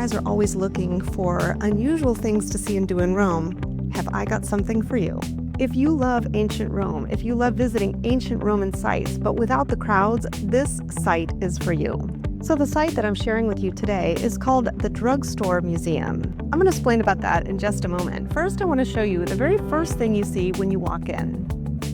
guys are always looking for unusual things to see and do in Rome, have I got something for you. If you love ancient Rome, if you love visiting ancient Roman sites, but without the crowds, this site is for you. So the site that I'm sharing with you today is called the Drugstore Museum. I'm going to explain about that in just a moment. First, I want to show you the very first thing you see when you walk in.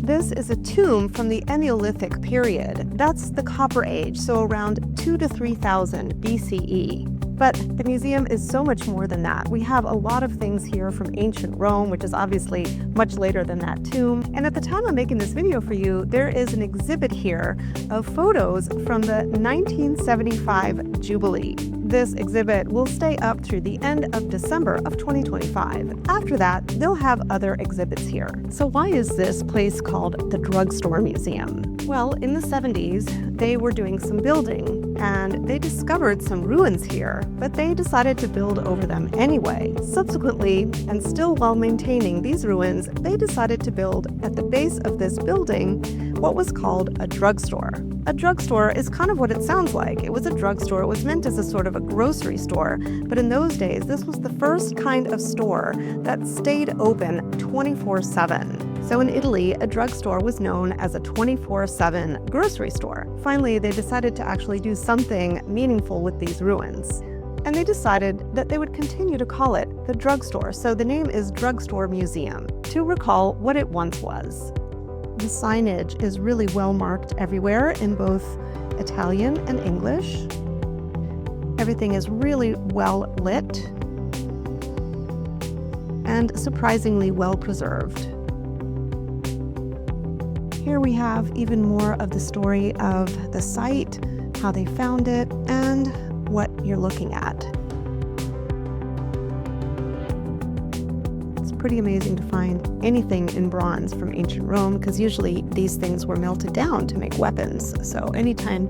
This is a tomb from the Neolithic period. That's the Copper Age, so around 2,000 to 3,000 BCE. But the museum is so much more than that. We have a lot of things here from ancient Rome, which is obviously much later than that tomb. And at the time I'm making this video for you, there is an exhibit here of photos from the 1975 Jubilee. This exhibit will stay up through the end of December of 2025. After that, they'll have other exhibits here. So why is this place called the Drugstore Museum? Well, in the 70s, they were doing some building and they discovered some ruins here, but they decided to build over them anyway. Subsequently, and still while maintaining these ruins, they decided to build at the base of this building what was called a drugstore. A drugstore is kind of what it sounds like. It was a drugstore. It was meant as a sort of a grocery store, but in those days, this was the first kind of store that stayed open 24/7. So in Italy, a drugstore was known as a 24/7 grocery store. Finally, they decided to actually do something meaningful with these ruins. And they decided that they would continue to call it the drugstore. So the name is Drugstore Museum, to recall what it once was. The signage is really well marked everywhere in both Italian and English. Everything is really well lit and surprisingly well preserved. Here we have even more of the story of the site, how they found it, and what you're looking at. It's pretty amazing to find anything in bronze from ancient Rome, because usually these things were melted down to make weapons. So anytime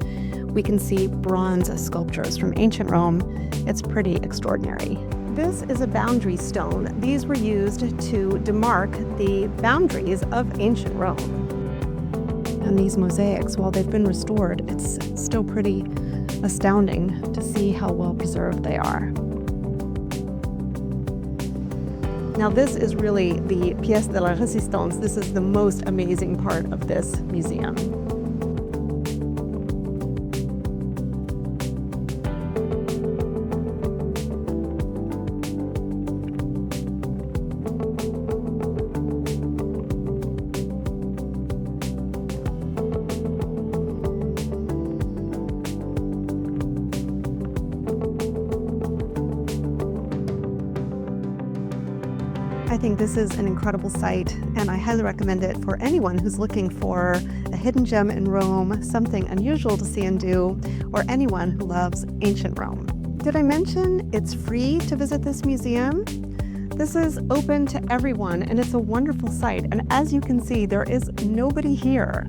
we can see bronze sculptures from ancient Rome, it's pretty extraordinary. This is a boundary stone. These were used to demark the boundaries of ancient Rome. And these mosaics, while they've been restored, it's still pretty astounding to see how well preserved they are. Now this is really the pièce de la résistance. This is the most amazing part of this museum. I think this is an incredible site, and I highly recommend it for anyone who's looking for a hidden gem in Rome, something unusual to see and do, or anyone who loves ancient Rome. Did I mention it's free to visit this museum? This is open to everyone, and it's a wonderful site. And as you can see, there is nobody here.